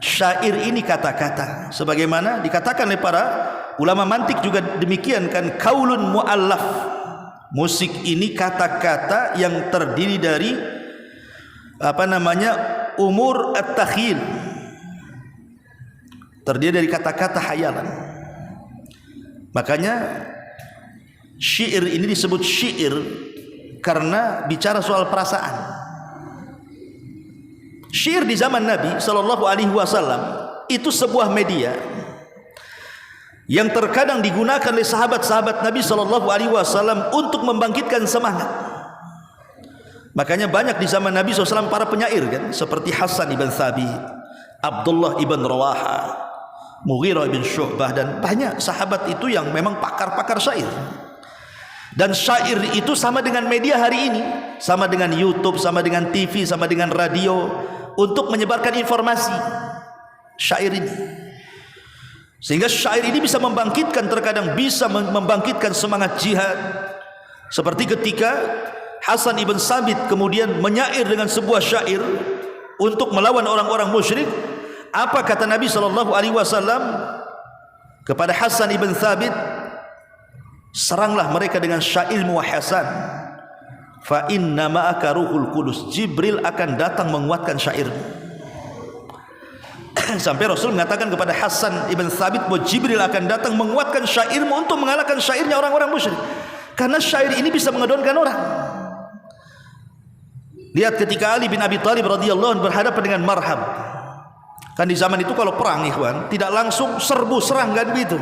syair ini kata-kata, sebagaimana dikatakan oleh para ulama mantik juga demikian kan, kaulun muallaf, musik ini kata-kata yang terdiri dari umur at-takhyil, terdiri dari kata-kata hayalan. Makanya syair ini disebut syair karena bicara soal perasaan. Syair di zaman Nabi SAW itu sebuah media yang terkadang digunakan oleh sahabat-sahabat Nabi SAW untuk membangkitkan semangat. Makanya banyak di zaman Nabi SAW para penyair kan, seperti Hasan ibn Thabit, Abdullah ibn Rawaha, Mughirah ibn Syu'bah, dan banyak sahabat itu yang memang pakar-pakar syair. Dan syair itu sama dengan media hari ini, sama dengan YouTube, sama dengan TV, sama dengan radio, untuk menyebarkan informasi. Syair ini, sehingga syair ini bisa membangkitkan, terkadang bisa membangkitkan semangat jihad. Seperti ketika Hasan ibn Thabit kemudian menyair dengan sebuah syair untuk melawan orang-orang musyrik. Apa kata Nabi SAW kepada Hasan ibn Thabit? Seranglah mereka dengan syairmu wahai Hasan, fa inna ma'aka ruhul qudus, Jibril akan datang menguatkan syairmu. Sampai Rasul mengatakan kepada Hasan ibn Thabit bahwa Jibril akan datang menguatkan syairmu untuk mengalahkan syairnya orang-orang musyrik. Karena syair ini bisa mengedonkan orang. Lihat ketika Ali bin Abi Thalib radhiyallahu anhu berhadapan dengan Marhab. Kan di zaman itu kalau perang, ikhwan, tidak langsung serbu serang, kan begitu.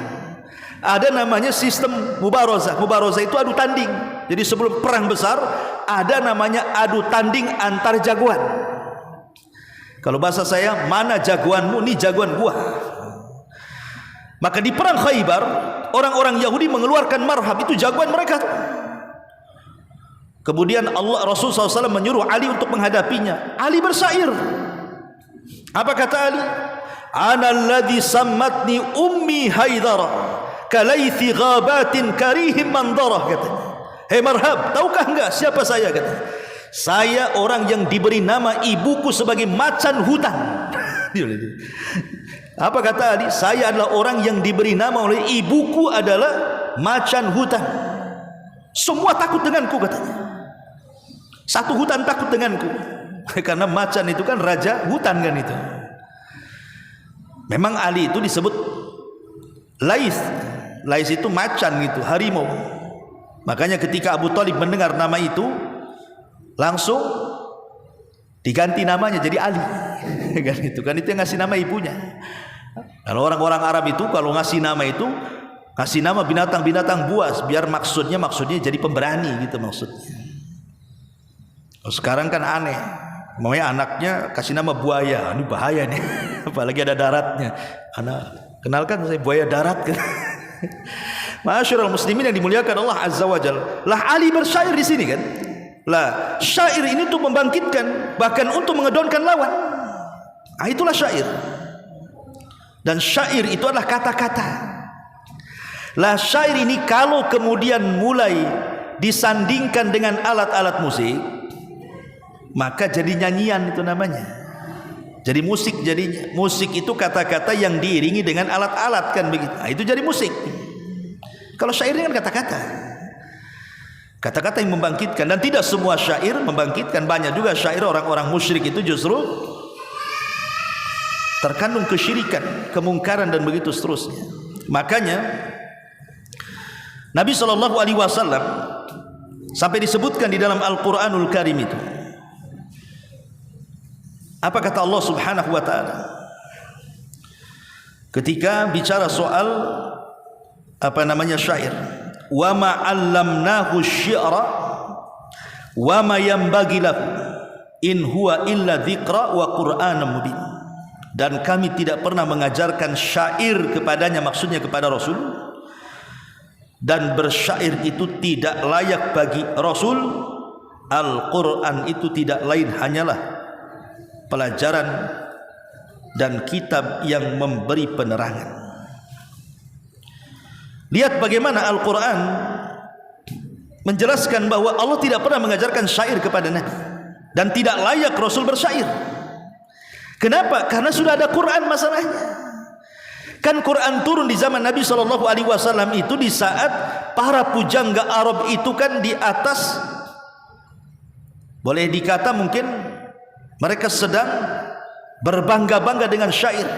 Ada namanya sistem mubarazah. Mubarazah itu adu tanding. Jadi sebelum perang besar ada namanya adu tanding antar jagoan. Kalau bahasa saya, mana jagoanmu, ini jagoan gua. Maka di perang Khaybar, orang-orang Yahudi mengeluarkan Marhab, itu jagoan mereka. Kemudian Rasul SAW menyuruh Ali untuk menghadapinya. Ali bersyair. Apa kata Ali? Ana alladhi sammatni ummi Haidara kalaythi ghabatin karihim mandarah, katanya. Hei Marhab, tahukah enggak siapa saya, katanya? Saya orang yang diberi nama ibuku sebagai macan hutan. Apa kata Ali? Saya adalah orang yang diberi nama oleh ibuku adalah macan hutan. Semua takut denganku, katanya. Satu hutan takut denganku. Karena macan itu kan raja hutan, kan itu. Memang Ali itu disebut Lais. Lais itu macan gitu, harimau. Makanya ketika Abu Thalib mendengar nama itu, langsung diganti namanya jadi Ali. Kan itu yang ngasih nama ibunya. Kalau orang-orang Arab itu kalau ngasih nama itu, ngasih nama binatang-binatang buas, biar maksudnya jadi pemberani gitu maksudnya. Sekarang kan aneh, maunya anaknya kasih nama buaya, ini bahaya nih, apalagi ada daratnya. Anak kenalkan saya buaya darat kan. Ma'asyiral muslimin yang dimuliakan Allah Azza wa Jalla. Lah Ali bersyair di sini kan. Lah syair ini tuh membangkitkan, bahkan untuk mengedonkan lawan. Ah, itulah syair. Dan syair itu adalah kata-kata. Lah syair ini kalau kemudian mulai disandingkan dengan alat-alat musik, maka jadi nyanyian, itu namanya. Jadi musik, jadinya. Musik itu kata-kata yang diiringi dengan alat-alat, kan begitu. Nah, itu jadi musik. Kalau syair ini kan kata-kata. Kata-kata yang membangkitkan, dan tidak semua syair membangkitkan. Banyak juga syair orang-orang musyrik itu justru terkandung kesyirikan, kemungkaran, dan begitu seterusnya. Makanya Nabi SAW sampai disebutkan di dalam Al-Quranul Karim itu, apa kata Allah Subhanahu wa ta'ala ketika bicara soal syair? Wa ma 'allamnahu syi'ra wa ma yanbaghi lahu in huwa illa dzikra wa qur'anun mubin. Dan kami tidak pernah mengajarkan syair kepadanya, maksudnya kepada Rasul, dan bersyair itu tidak layak bagi Rasul. Al-Quran itu tidak lain hanyalah pelajaran dan kitab yang memberi penerangan. Lihat bagaimana Al-Quran menjelaskan bahwa Allah tidak pernah mengajarkan syair kepada Nabi, dan tidak layak Rasul bersyair. Kenapa? Karena sudah ada Quran masalahnya. Kan Quran turun di zaman Nabi SAW itu di saat para pujangga Arab itu kan di atas, boleh dikata mungkin mereka sedang berbangga-bangga dengan syair.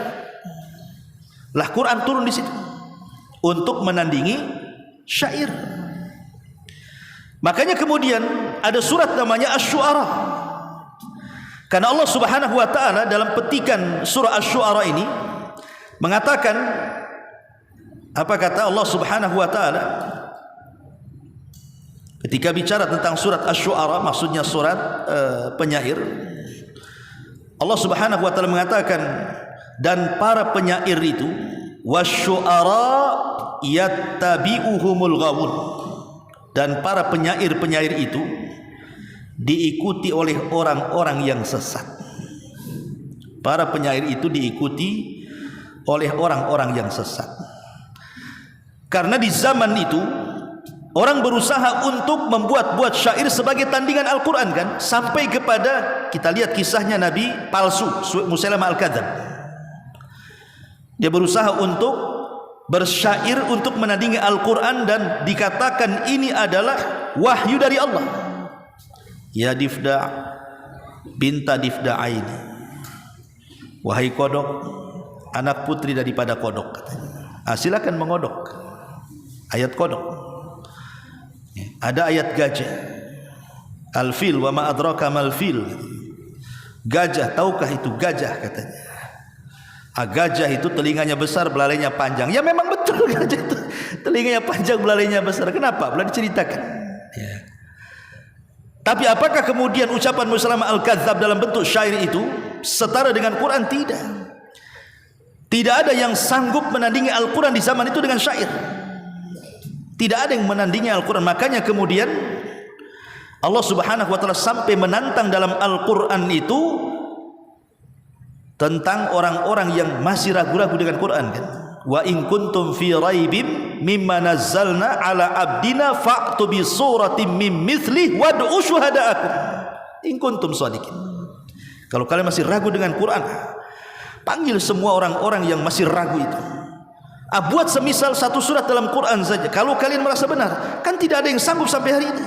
Lah Quran turun di situ untuk menandingi syair. Makanya kemudian ada surat namanya Asy-Syu'ara. Karena Allah Subhanahu wa taala dalam petikan surah Asy-Syu'ara ini mengatakan Apa kata Allah Subhanahu wa taala ketika bicara tentang surat Asy-Syu'ara, maksudnya surat penyair? Allah Subhanahu wa taala mengatakan, dan para penyair itu wasyu'ara yattabi'uhumul ghawun, dan para penyair-penyair itu diikuti oleh orang-orang yang sesat. Para penyair itu diikuti oleh orang-orang yang sesat. Karena di zaman itu orang berusaha untuk membuat syair sebagai tandingan Al-Quran kan, sampai kepada kita lihat kisahnya Nabi palsu Musailamah Al-Kadzab. Dia berusaha untuk bersyair untuk menandingi Al-Quran dan dikatakan ini adalah wahyu dari Allah. Ya Difda binta Difda'aini, wahai kodok, anak putri daripada kodok, katanya. Silakan mengodok. Ayat kodok. Ada ayat gajah. Al-fil wa ma adraka mal fil. Gajah, tahukah itu gajah, katanya. Gajah itu telinganya besar, belalainya panjang. Ya memang betul gajah itu telinganya panjang, belalainya besar. Kenapa? Belum diceritakan. Ya. Tapi apakah kemudian ucapan Musailamah Al-Kadzab dalam bentuk syair itu setara dengan Quran? Tidak. Tidak ada yang sanggup menandingi Al-Quran di zaman itu dengan syair. Tidak ada yang menandingi Al-Quran. Makanya kemudian Allah Subhanahu wa taala sampai menantang dalam Al-Quran itu tentang orang-orang yang masih ragu-ragu dengan Quran kan. Wa in kuntum fi raibim mimma nazzalna ala abdina fa'tu bi suratin mim mithlih wad'u syuhada'akum in kuntum shadiqin. Kalau kalian masih ragu dengan Quran, panggil semua orang-orang yang masih ragu itu. Buat semisal satu surat dalam Quran saja. Kalau kalian merasa benar, kan tidak ada yang sanggup sampai hari ini.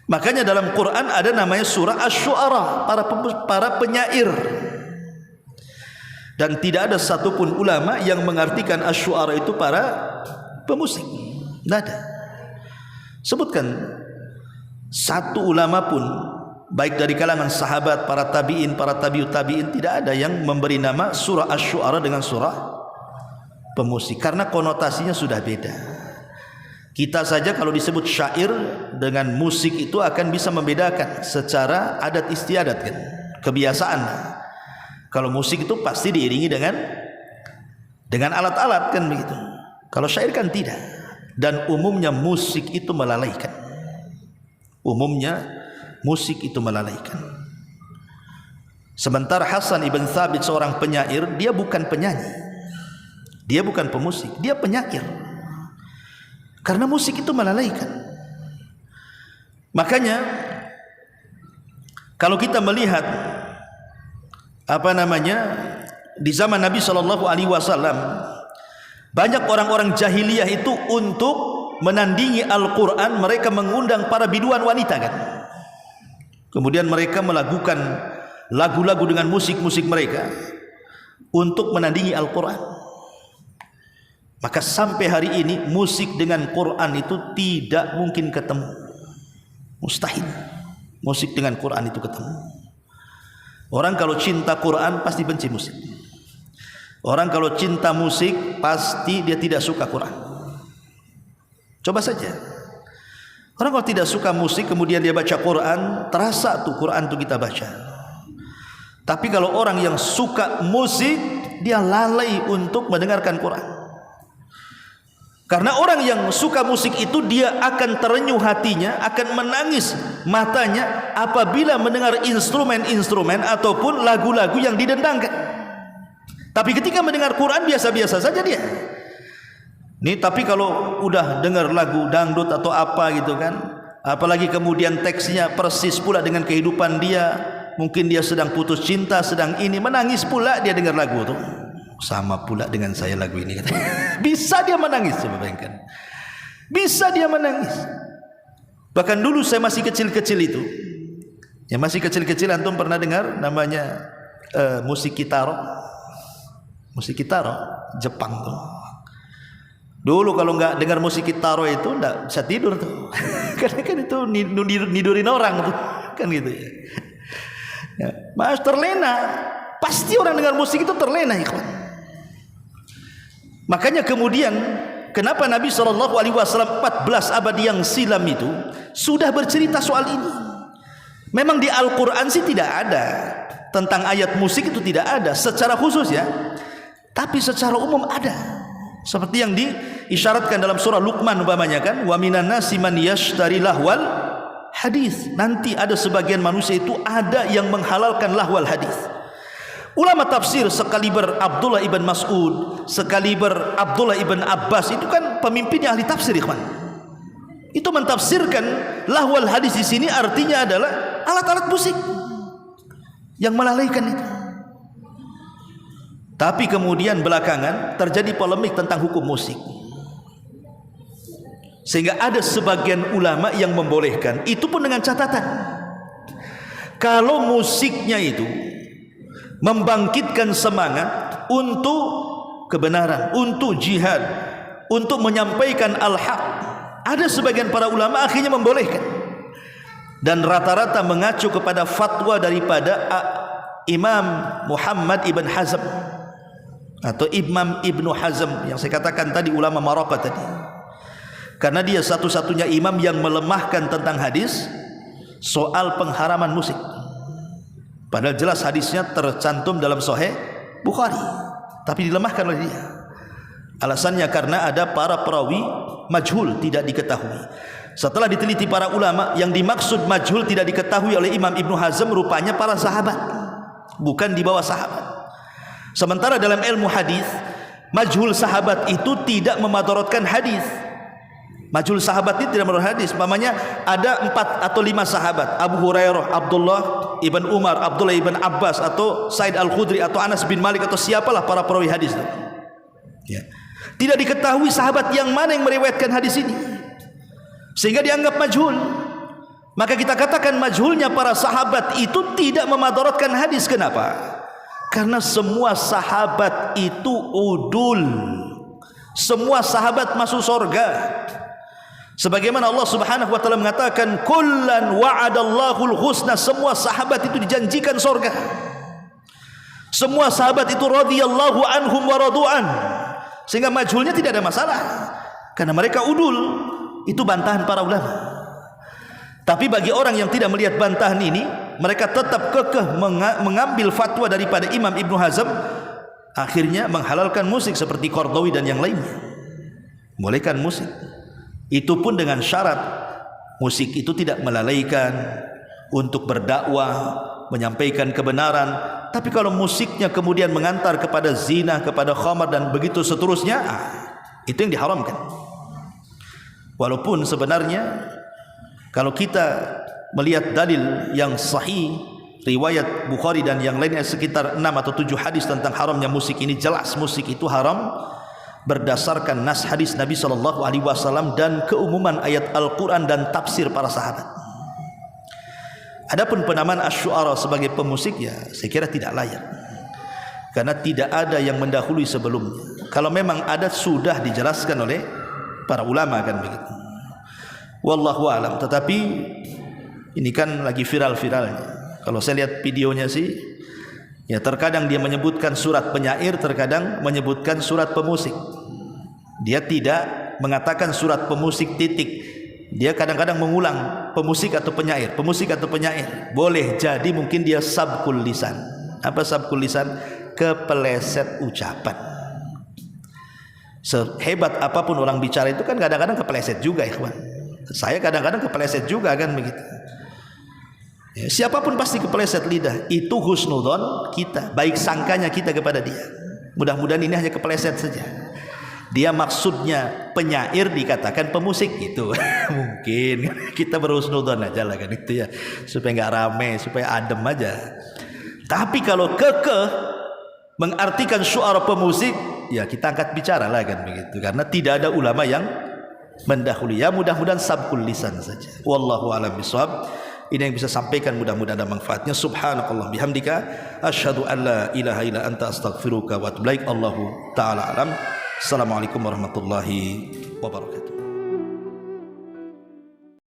Makanya dalam Quran ada namanya surah Asy-Syu'ara, para penyair. Dan tidak ada satupun ulama yang mengartikan Asy-Syu'ara itu para pemusik. Tidak ada. Sebutkan satu ulama pun, baik dari kalangan sahabat, para tabi'in, para tabi'ut tabi'in, tidak ada yang memberi nama surah Asy-Syu'ara dengan surah pemusik, karena konotasinya sudah beda. Kita saja kalau disebut syair dengan musik itu akan bisa membedakan secara adat istiadat kan, kebiasaan. Kalau musik itu pasti diiringi dengan alat-alat kan begitu. Kalau syair kan tidak. Dan umumnya musik itu melalaikan. Umumnya musik itu melalaikan. Sementara Hasan ibn Thabit seorang penyair, dia bukan penyanyi. Dia bukan pemusik, dia penyair. Karena musik itu melalaikan. Makanya kalau kita melihat di zaman Nabi SAW, banyak orang-orang jahiliyah itu untuk menandingi Al-Quran, mereka mengundang para biduan wanita kan. Kemudian mereka melakukan lagu-lagu dengan musik-musik mereka untuk menandingi Al-Quran. Maka sampai hari ini musik dengan Quran itu tidak mungkin ketemu. Mustahil musik dengan Quran itu ketemu. Orang kalau cinta Quran pasti benci musik. Orang kalau cinta musik pasti dia tidak suka Quran. Coba saja. Orang kalau tidak suka musik kemudian dia baca Quran, terasa tuh Quran itu kita baca. Tapi kalau orang yang suka musik, dia lalai untuk mendengarkan Quran. Karena orang yang suka musik itu dia akan terenyuh hatinya, akan menangis matanya apabila mendengar instrumen-instrumen ataupun lagu-lagu yang didendangkan. Tapi ketika mendengar Quran biasa-biasa saja dia. Nih, tapi kalau udah dengar lagu dangdut atau apa gitu kan, apalagi kemudian teksnya persis pula dengan kehidupan dia, mungkin dia sedang putus cinta, sedang ini, menangis pula dia dengar lagu itu. Sama pula dengan saya lagu ini katanya. Bisa dia menangis, coba bayangkan. Bisa dia menangis. Bahkan dulu saya masih kecil-kecil itu, ya masih kecil-kecil, antum pernah dengar namanya musik kitaro? Musik kitaro Jepang tuh. Dulu kalau nggak dengar musik kitaro itu nggak bisa tidur tuh. Karena kan itu nidurin orang tuh, kan gitu ya. Ya, Mas terlena. Pasti orang dengar musik itu terlena, ikhwan. Makanya kemudian kenapa Nabi SAW 14 abad yang silam itu sudah bercerita soal ini. Memang di Al-Quran sih tidak ada tentang ayat musik, itu tidak ada secara khusus ya, tapi secara umum ada. Seperti yang diisyaratkan dalam surah Luqman umpamanya kan, wa minan nasi man yashtari lahwal hadis. Nanti ada sebagian manusia itu ada yang menghalalkan lahwal hadis. Ulama tafsir sekaliber Abdullah ibn Mas'ud, sekaliber Abdullah ibn Abbas, itu kan pemimpinnya ahli tafsir, ikhwan. Itu mentafsirkan lahwal hadis di sini artinya adalah alat-alat musik yang melalaikan itu. Tapi kemudian belakangan terjadi polemik tentang hukum musik, sehingga ada sebagian ulama yang membolehkan. Itu pun dengan catatan, kalau musiknya itu membangkitkan semangat untuk kebenaran, untuk jihad, untuk menyampaikan al-haq, ada sebagian para ulama akhirnya membolehkan. Dan rata-rata mengacu kepada fatwa daripada Imam Muhammad ibn Hazm atau Imam Ibnu Hazm yang saya katakan tadi, ulama Maroko tadi. Karena dia satu-satunya imam yang melemahkan tentang hadis soal pengharaman musik. Padahal jelas hadisnya tercantum dalam Sahih Bukhari, tapi dilemahkan oleh dia. Alasannya karena ada para perawi majhul, tidak diketahui. Setelah diteliti para ulama, yang dimaksud majhul tidak diketahui oleh Imam Ibnu Hazm rupanya para sahabat, bukan di bawah sahabat. Sementara dalam ilmu hadis, majhul sahabat itu tidak memadaratkan hadis. Majhul sahabat itu tidak memadaratkan hadis. Umpamanya ada 4 atau 5 sahabat, Abu Hurairah, Abdullah ibn Umar, Abdullah ibn Abbas, atau Said Al-Khudri, atau Anas bin Malik, atau siapalah para perawi hadis itu. Ya. Tidak diketahui sahabat yang mana yang meriwayatkan hadis ini, sehingga dianggap majhul. Maka kita katakan majhulnya para sahabat itu tidak memadaratkan hadis. Kenapa? Karena semua sahabat itu udul, semua sahabat masuk surga. Sebagaimana Allah Subhanahu wa taala mengatakan, kullan wa'adallahul husna, semua sahabat itu dijanjikan surga. Semua sahabat itu radhiyallahu anhum wa radu'an. Sehingga majhulnya tidak ada masalah, karena mereka udul. Itu bantahan para ulama. Tapi bagi orang yang tidak melihat bantahan ini, mereka tetap kekeh mengambil fatwa daripada Imam Ibnu Hazm, akhirnya menghalalkan musik seperti Qardawi dan yang lainnya. Bolehkan musik, itu pun dengan syarat musik itu tidak melalaikan untuk berdakwah, menyampaikan kebenaran. Tapi kalau musiknya kemudian mengantar kepada zina, kepada khamar, dan begitu seterusnya, itu yang diharamkan. Walaupun sebenarnya kalau kita melihat dalil yang sahih, riwayat Bukhari dan yang lainnya, sekitar 6 atau 7 hadis tentang haramnya musik ini, jelas musik itu haram berdasarkan nas hadis Nabi SAW dan keumuman ayat Al-Quran dan tafsir para sahabat. Adapun penamaan asy-syu'ara sebagai pemusik, ya saya kira tidak layak, karena tidak ada yang mendahului sebelumnya. Kalau memang ada, sudah dijelaskan oleh para ulama kan begitu. Wallahu a'lam. Tetapi ini kan lagi viral-viralnya. Kalau saya lihat videonya sih, ya terkadang dia menyebutkan surat penyair, terkadang menyebutkan surat pemusik. Dia tidak mengatakan surat pemusik titik. Dia kadang-kadang mengulang pemusik atau penyair, pemusik atau penyair. Boleh jadi mungkin dia sabkul lisan. Apa sabkul lisan? Kepeleset ucapan. Sehebat apapun orang bicara itu kan kadang-kadang kepeleset juga, ikhwan. Saya kadang-kadang kepeleset juga kan begitu. Ya, siapapun pasti kepeleset lidah. Itu husnudon kita, baik sangkanya kita kepada dia. Mudah-mudahan ini hanya kepeleset saja. Dia maksudnya penyair dikatakan pemusik gitu. Mungkin kita berhusnudon aja lah kan itu ya, supaya nggak rame, supaya adem aja. Tapi kalau kekeh mengartikan syu'ara pemusik, ya kita angkat bicara lah kan begitu, karena tidak ada ulama yang mendahului. Ya mudah-mudahan sabkul lisan saja. Wallahu a'lam bishawab. Ini yang bisa sampaikan, mudah-mudahan ada manfaatnya. Subhanakallah bihamdika asyhadu an la ilaha illa anta astaghfiruka wa atubu ilaik. Allahu taala alam. Assalamualaikum warahmatullahi wabarakatuh.